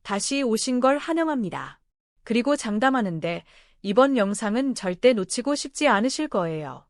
다시 오신 걸 환영합니다. 그리고 장담하는데 이번 영상은 절대 놓치고 싶지 않으실 거예요.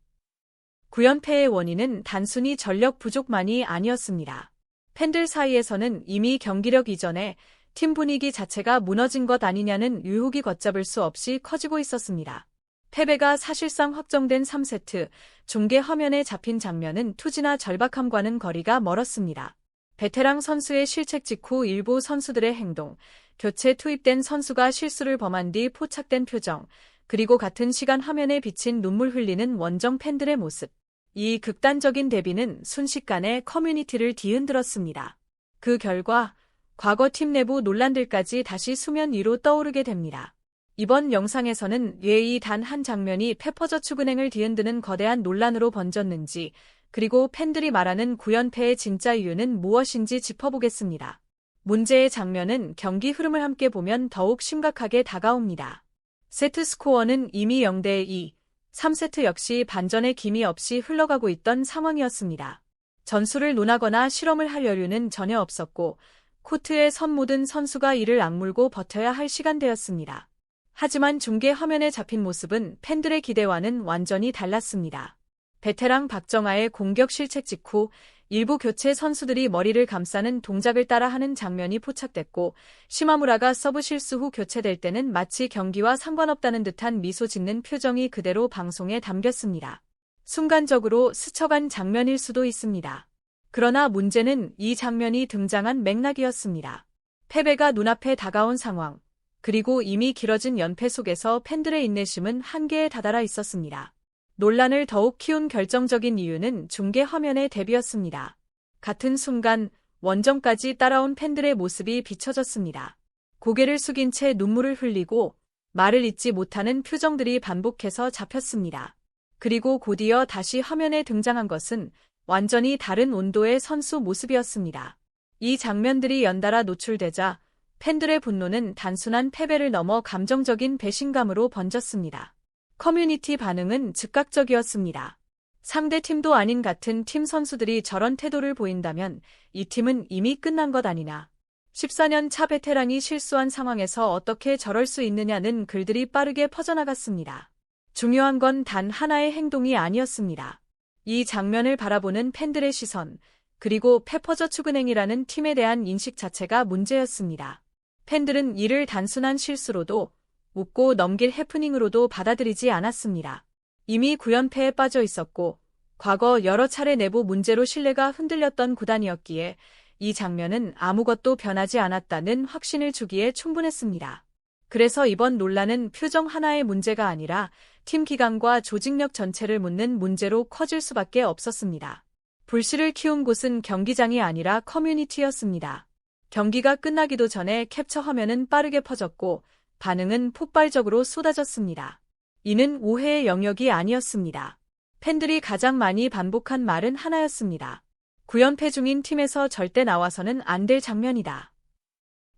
구연패의 원인은 단순히 전력 부족만이 아니었습니다. 팬들 사이에서는 이미 경기력 이전에 팀 분위기 자체가 무너진 것 아니냐는 의혹이 걷잡을 수 없이 커지고 있었습니다. 패배가 사실상 확정된 3세트, 중계 화면에 잡힌 장면은 투지나 절박함과는 거리가 멀었습니다. 베테랑 선수의 실책 직후 일부 선수들의 행동, 교체 투입된 선수가 실수를 범한 뒤 포착된 표정, 그리고 같은 시간 화면에 비친 눈물 흘리는 원정 팬들의 모습. 이 극단적인 대비는 순식간에 커뮤니티를 뒤흔들었습니다. 그 결과 과거 팀 내부 논란들까지 다시 수면 위로 떠오르게 됩니다. 이번 영상에서는 왜 이 단 한 장면이 페퍼저축은행을 뒤흔드는 거대한 논란으로 번졌는지, 그리고 팬들이 말하는 구연패의 진짜 이유는 무엇인지 짚어보겠습니다. 문제의 장면은 경기 흐름을 함께 보면 더욱 심각하게 다가옵니다. 세트 스코어는 이미 0대2, 3세트 역시 반전의 기미 없이 흘러가고 있던 상황이었습니다. 전술을 논하거나 실험을 할 여유는 전혀 없었고 코트에 선 모든 선수가 이를 악물고 버텨야 할 시간대였습니다. 하지만 중계 화면에 잡힌 모습은 팬들의 기대와는 완전히 달랐습니다. 베테랑 박정아의 공격 실책 직후 일부 교체 선수들이 머리를 감싸는 동작을 따라하는 장면이 포착됐고, 시마무라가 서브 실수 후 교체될 때는 마치 경기와 상관없다는 듯한 미소 짓는 표정이 그대로 방송에 담겼습니다. 순간적으로 스쳐간 장면일 수도 있습니다. 그러나 문제는 이 장면이 등장한 맥락이었습니다. 패배가 눈앞에 다가온 상황, 그리고 이미 길어진 연패 속에서 팬들의 인내심은 한계에 다다라 있었습니다. 논란을 더욱 키운 결정적인 이유는 중계 화면의 대비였습니다. 같은 순간 원정까지 따라온 팬들의 모습이 비춰졌습니다. 고개를 숙인 채 눈물을 흘리고 말을 잇지 못하는 표정들이 반복해서 잡혔습니다. 그리고 곧이어 다시 화면에 등장한 것은 완전히 다른 온도의 선수 모습이었습니다. 이 장면들이 연달아 노출되자 팬들의 분노는 단순한 패배를 넘어 감정적인 배신감으로 번졌습니다. 커뮤니티 반응은 즉각적이었습니다. 상대 팀도 아닌 같은 팀 선수들이 저런 태도를 보인다면 이 팀은 이미 끝난 것 아니나. 14년 차 베테랑이 실수한 상황에서 어떻게 저럴 수 있느냐는 글들이 빠르게 퍼져나갔습니다. 중요한 건 단 하나의 행동이 아니었습니다. 이 장면을 바라보는 팬들의 시선, 그리고 페퍼저축은행이라는 팀에 대한 인식 자체가 문제였습니다. 팬들은 이를 단순한 실수로도 웃고 넘길 해프닝으로도 받아들이지 않았습니다. 이미 9연패에 빠져 있었고 과거 여러 차례 내부 문제로 신뢰가 흔들렸던 구단이었기에 이 장면은 아무것도 변하지 않았다는 확신을 주기에 충분했습니다. 그래서 이번 논란은 표정 하나의 문제가 아니라 팀 기강과 조직력 전체를 묻는 문제로 커질 수밖에 없었습니다. 불씨를 키운 곳은 경기장이 아니라 커뮤니티였습니다. 경기가 끝나기도 전에 캡처 화면은 빠르게 퍼졌고 반응은 폭발적으로 쏟아졌습니다. 이는 오해의 영역이 아니었습니다. 팬들이 가장 많이 반복한 말은 하나였습니다. 9연패 중인 팀에서 절대 나와서는 안 될 장면이다.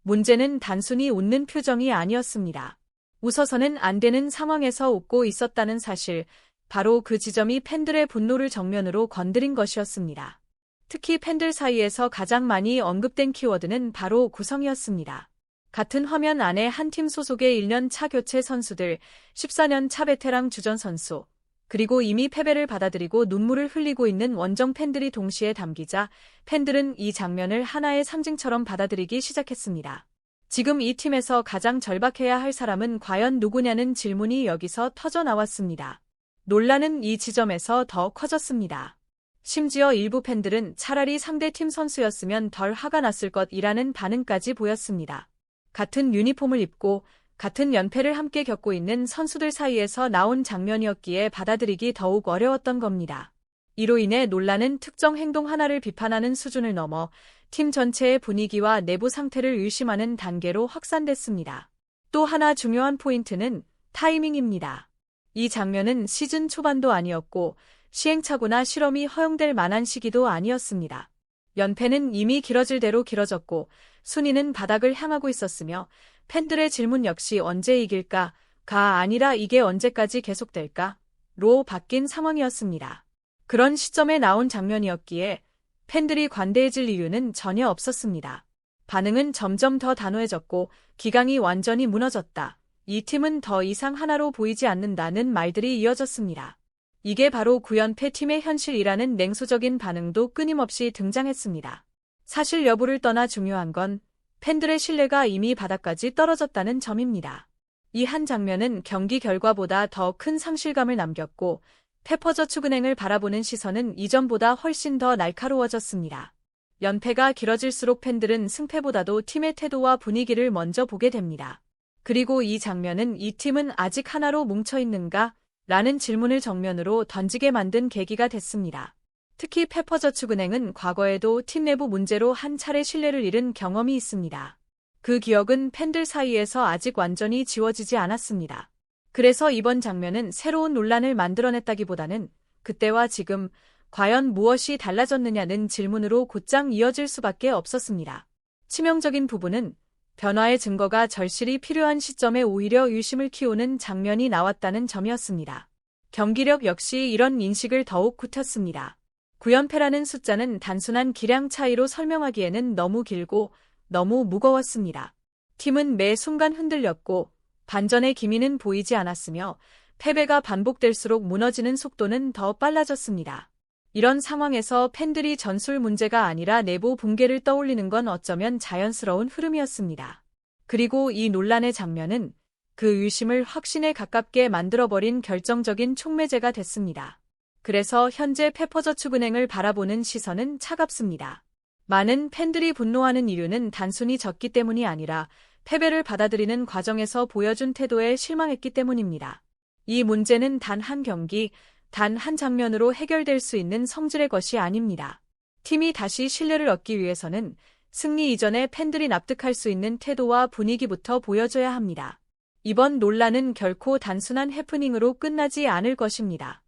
문제는 단순히 웃는 표정이 아니었습니다. 웃어서는 안 되는 상황에서 웃고 있었다는 사실, 바로 그 지점이 팬들의 분노를 정면으로 건드린 것이었습니다. 특히 팬들 사이에서 가장 많이 언급된 키워드는 바로 구성이었습니다. 같은 화면 안에 한 팀 소속의 1년 차 교체 선수들, 14년 차 베테랑 주전 선수, 그리고 이미 패배를 받아들이고 눈물을 흘리고 있는 원정 팬들이 동시에 담기자 팬들은 이 장면을 하나의 상징처럼 받아들이기 시작했습니다. 지금 이 팀에서 가장 절박해야 할 사람은 과연 누구냐는 질문이 여기서 터져 나왔습니다. 논란은 이 지점에서 더 커졌습니다. 심지어 일부 팬들은 차라리 상대팀 선수였으면 덜 화가 났을 것이라는 반응까지 보였습니다. 같은 유니폼을 입고 같은 연패를 함께 겪고 있는 선수들 사이에서 나온 장면이었기에 받아들이기 더욱 어려웠던 겁니다. 이로 인해 논란은 특정 행동 하나를 비판하는 수준을 넘어 팀 전체의 분위기와 내부 상태를 의심하는 단계로 확산됐습니다. 또 하나 중요한 포인트는 타이밍입니다. 이 장면은 시즌 초반도 아니었고 시행착오나 실험이 허용될 만한 시기도 아니었습니다. 연패는 이미 길어질 대로 길어졌고 순위는 바닥을 향하고 있었으며 팬들의 질문 역시 언제 이길까?가 아니라 이게 언제까지 계속될까?로 바뀐 상황이었습니다. 그런 시점에 나온 장면이었기에 팬들이 관대해질 이유는 전혀 없었습니다. 반응은 점점 더 단호해졌고 기강이 완전히 무너졌다. 이 팀은 더 이상 하나로 보이지 않는다는 말들이 이어졌습니다. 이게 바로 구연패 팀의 현실이라는 냉소적인 반응도 끊임없이 등장했습니다. 사실 여부를 떠나 중요한 건 팬들의 신뢰가 이미 바닥까지 떨어졌다는 점입니다. 이 한 장면은 경기 결과보다 더 큰 상실감을 남겼고 페퍼저축은행을 바라보는 시선은 이전보다 훨씬 더 날카로워졌습니다. 연패가 길어질수록 팬들은 승패보다도 팀의 태도와 분위기를 먼저 보게 됩니다. 그리고 이 장면은 이 팀은 아직 하나로 뭉쳐있는가? 라는 질문을 정면으로 던지게 만든 계기가 됐습니다. 특히 페퍼저축은행은 과거에도 팀 내부 문제로 한 차례 신뢰를 잃은 경험이 있습니다. 그 기억은 팬들 사이에서 아직 완전히 지워지지 않았습니다. 그래서 이번 장면은 새로운 논란을 만들어냈다기보다는 그때와 지금 과연 무엇이 달라졌느냐는 질문으로 곧장 이어질 수밖에 없었습니다. 치명적인 부분은 변화의 증거가 절실히 필요한 시점에 오히려 유심을 키우는 장면이 나왔다는 점이었습니다. 경기력 역시 이런 인식을 더욱 굳혔습니다. 9연패라는 숫자는 단순한 기량 차이로 설명하기에는 너무 길고 너무 무거웠습니다. 팀은 매 순간 흔들렸고 반전의 기미는 보이지 않았으며 패배가 반복될수록 무너지는 속도는 더 빨라졌습니다. 이런 상황에서 팬들이 전술 문제가 아니라 내부 붕괴를 떠올리는 건 어쩌면 자연스러운 흐름이었습니다. 그리고 이 논란의 장면은 그 의심을 확신에 가깝게 만들어버린 결정적인 촉매제가 됐습니다. 그래서 현재 페퍼저축은행을 바라보는 시선은 차갑습니다. 많은 팬들이 분노하는 이유는 단순히 졌기 때문이 아니라 패배를 받아들이는 과정에서 보여준 태도에 실망했기 때문입니다. 이 문제는 단 한 경기, 단 한 장면으로 해결될 수 있는 성질의 것이 아닙니다. 팀이 다시 신뢰를 얻기 위해서는 승리 이전에 팬들이 납득할 수 있는 태도와 분위기부터 보여줘야 합니다. 이번 논란은 결코 단순한 해프닝으로 끝나지 않을 것입니다.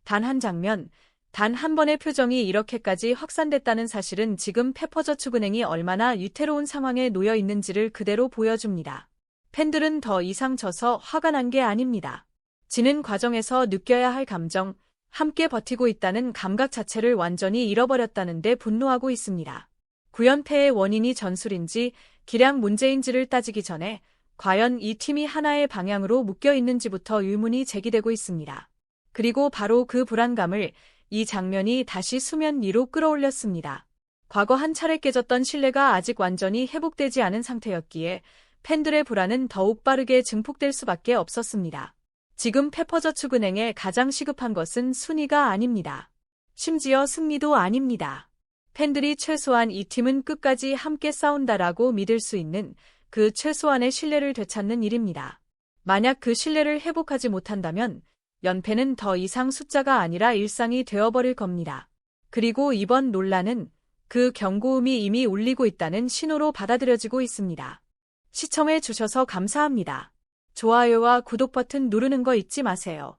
단 한 장면, 단 한 번의 표정이 이렇게까지 확산됐다는 사실은 지금 페퍼저축은행이 얼마나 위태로운 상황에 놓여 있는지를 그대로 보여줍니다. 팬들은 더 이상 져서 화가 난 게 아닙니다. 지는 과정에서 느껴야 할 감정, 함께 버티고 있다는 감각 자체를 완전히 잃어버렸다는 데 분노하고 있습니다. 9연패의 원인이 전술인지 기량 문제인지를 따지기 전에 과연 이 팀이 하나의 방향으로 묶여 있는지부터 의문이 제기되고 있습니다. 그리고 바로 그 불안감을 이 장면이 다시 수면 위로 끌어올렸습니다. 과거 한 차례 깨졌던 신뢰가 아직 완전히 회복되지 않은 상태였기에 팬들의 불안은 더욱 빠르게 증폭될 수밖에 없었습니다. 지금 페퍼저축은행에 가장 시급한 것은 순위가 아닙니다. 심지어 승리도 아닙니다. 팬들이 최소한 이 팀은 끝까지 함께 싸운다라고 믿을 수 있는 그 최소한의 신뢰를 되찾는 일입니다. 만약 그 신뢰를 회복하지 못한다면 연패는 더 이상 숫자가 아니라 일상이 되어버릴 겁니다. 그리고 이번 논란은 그 경고음이 이미 울리고 있다는 신호로 받아들여지고 있습니다. 시청해 주셔서 감사합니다. 좋아요와 구독 버튼 누르는 거 잊지 마세요.